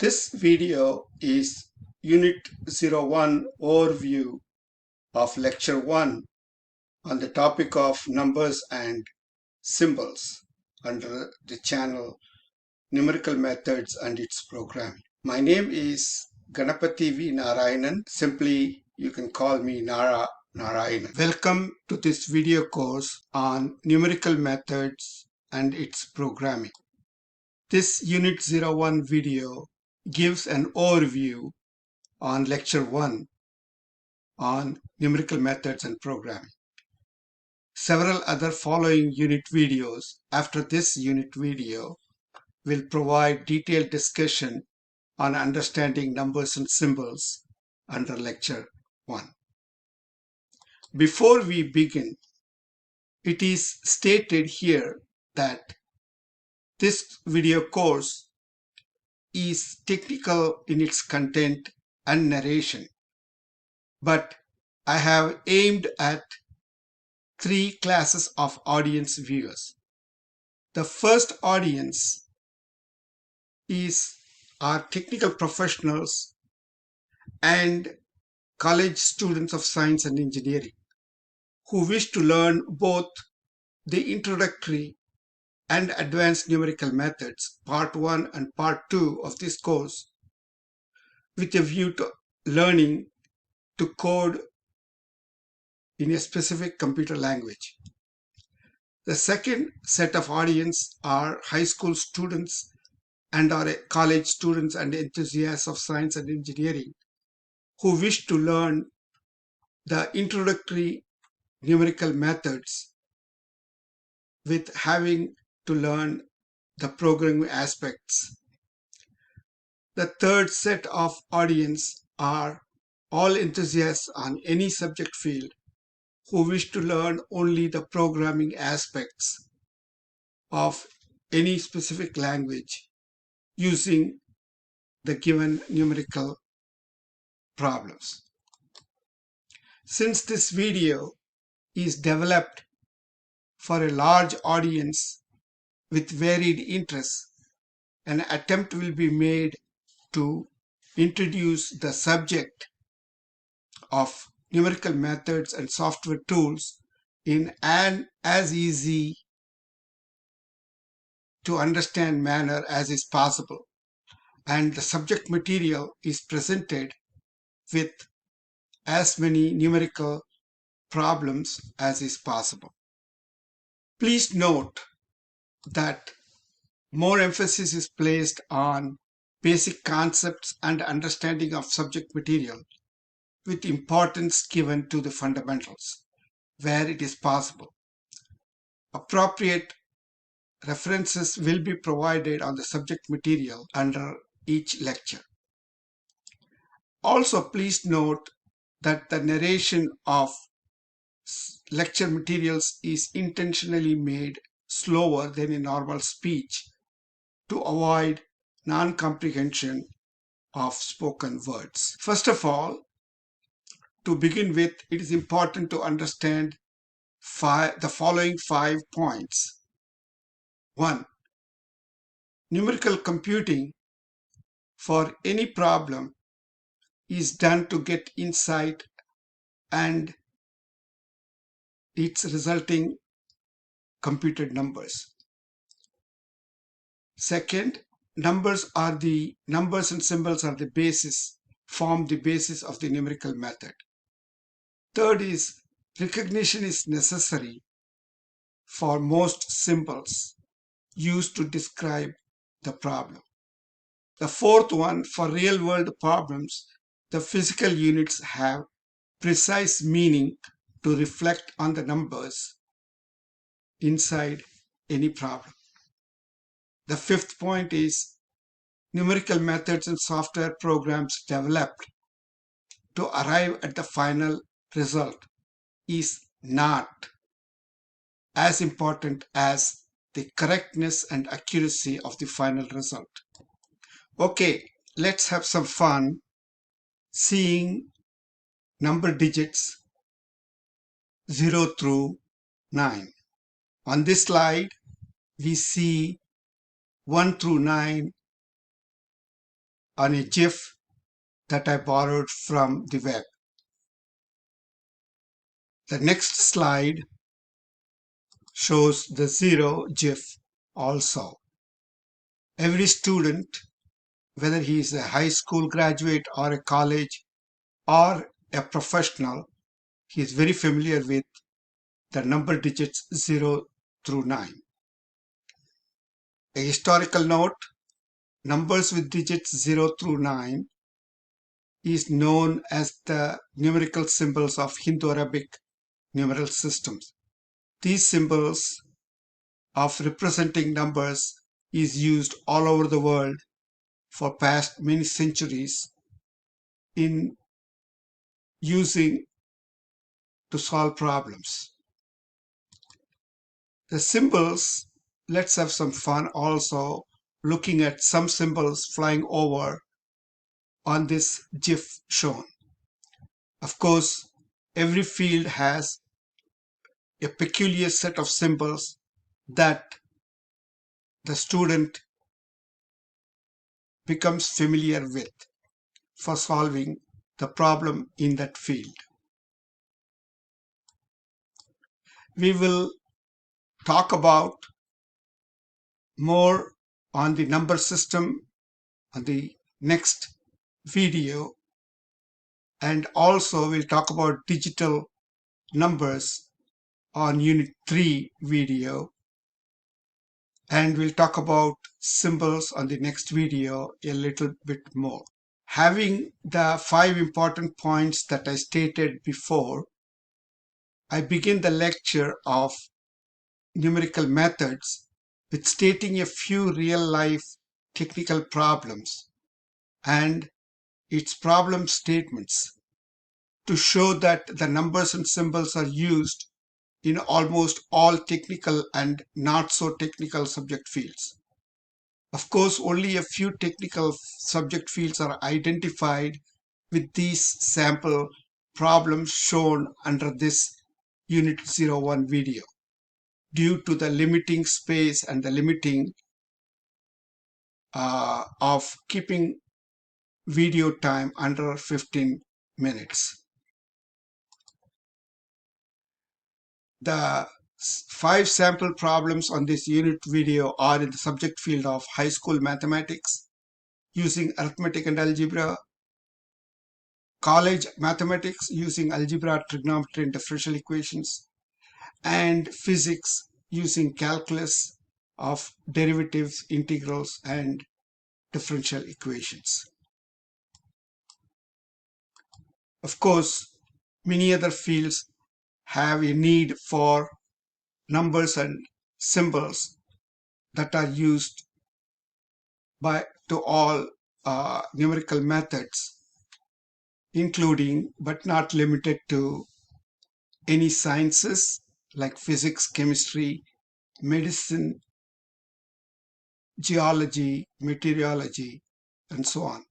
This video is Unit 01 overview of Lecture 1 on the topic of numbers and symbols under the channel Numerical Methods and its Programming. My name is Ganapati V. Narayanan. Simply, you can call me Narayanan. Welcome to this video course on Numerical Methods and its Programming. This Unit 01 video gives an overview on Lecture 1 on Numerical Methods and Programming. Several other following unit videos after this unit video will provide detailed discussion on understanding numbers and symbols under Lecture 1. Before we begin, it is stated here that this video course is technical in its content and narration, but I have aimed at three classes of audience viewers. The first audience are technical professionals and college students of science and engineering who wish to learn both the introductory and advanced numerical methods, part 1 and part 2 of this course, with a view to learning to code in a specific computer language. The second set of audience are high school students and are college students and enthusiasts of science and engineering who wish to learn the introductory numerical methods with having to learn the programming aspects. The third set of audience are all enthusiasts on any subject field who wish to learn only the programming aspects of any specific language using the given numerical problems. Since this video is developed for a large audience with varied interests, an attempt will be made to introduce the subject of numerical methods and software tools in an as easy to understand manner as is possible, and the subject material is presented with as many numerical problems as is possible. Please note that more emphasis is placed on basic concepts and understanding of subject material, with importance given to the fundamentals where it is possible. Appropriate references will be provided on the subject material under each lecture. Also, please note that the narration of lecture materials is intentionally made slower than in normal speech to avoid non-comprehension of spoken words. First of all, to begin with, it is important to understand the following 5 points. 1. Numerical computing for any problem is done to get insight and its resulting computed numbers. Second, numbers and symbols are form the basis of the numerical method. Third is recognition is necessary for most symbols used to describe the problem. The fourth one, for real-world problems, the physical units have precise meaning to reflect on the numbers inside any problem. The fifth point is numerical methods and software programs developed to arrive at the final result is not as important as the correctness and accuracy of the final result. Okay, let's have some fun seeing number digits 0 through 9. On this slide, we see 1 through 9 on a GIF that I borrowed from the web. The next slide shows the zero GIF also. Every student, whether he is a high school graduate or a college or a professional, he is very familiar with the number digits 0 through 9. A historical note, numbers with digits 0 through 9 is known as the numerical symbols of Hindu-Arabic numeral systems. These symbols of representing numbers is used all over the world for past many centuries in using to solve problems. The symbols, let's have some fun also looking at some symbols flying over on this GIF shown. Of course, every field has a peculiar set of symbols that the student becomes familiar with for solving the problem in that field. We will talk about more on the number system on the next video, and also we'll talk about digital numbers on Unit 3 video, and we'll talk about symbols on the next video a little bit more. Having the 5 important points that I stated before, I begin the lecture of numerical methods with stating a few real-life technical problems and its problem statements to show that the numbers and symbols are used in almost all technical and not so technical subject fields. Of course, only a few technical subject fields are identified with these sample problems shown under this Unit 01 video due to the limiting space and the limiting of keeping video time under 15 minutes. The 5 sample problems on this unit video are in the subject field of high school mathematics using arithmetic and algebra, college mathematics using algebra, trigonometry, and differential equations, and physics using calculus of derivatives, integrals, and differential equations. Of course, many other fields have a need for numbers and symbols that are used to all numerical methods, including but not limited to any sciences like physics, chemistry, medicine, geology, meteorology, and so on.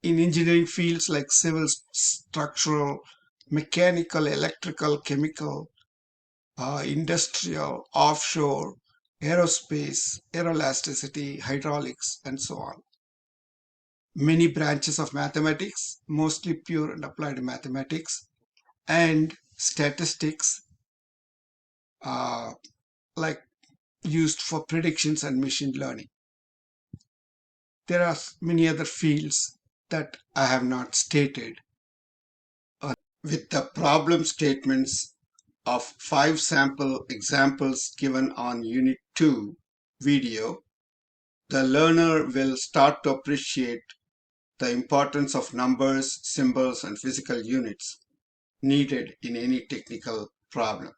In engineering fields like civil, structural, mechanical, electrical, chemical, industrial, offshore, aerospace, aeroelasticity, hydraulics, and so on. Many branches of mathematics, mostly pure and applied mathematics, and statistics, like used for predictions and machine learning. There are many other fields that I have not stated. With the problem statements of 5 sample examples given on Unit 2 video, the learner will start to appreciate the importance of numbers, symbols, and physical units needed in any technical problem.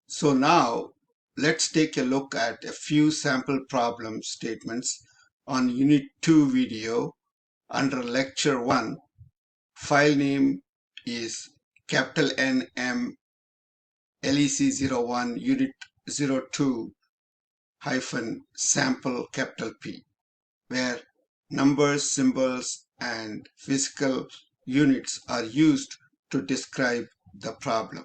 So now let's take a look at a few sample problem statements on Unit 2 video under Lecture 1. File name is capital NMlec01unit02-sample capital P, where numbers, symbols, and physical units are used to describe the problem.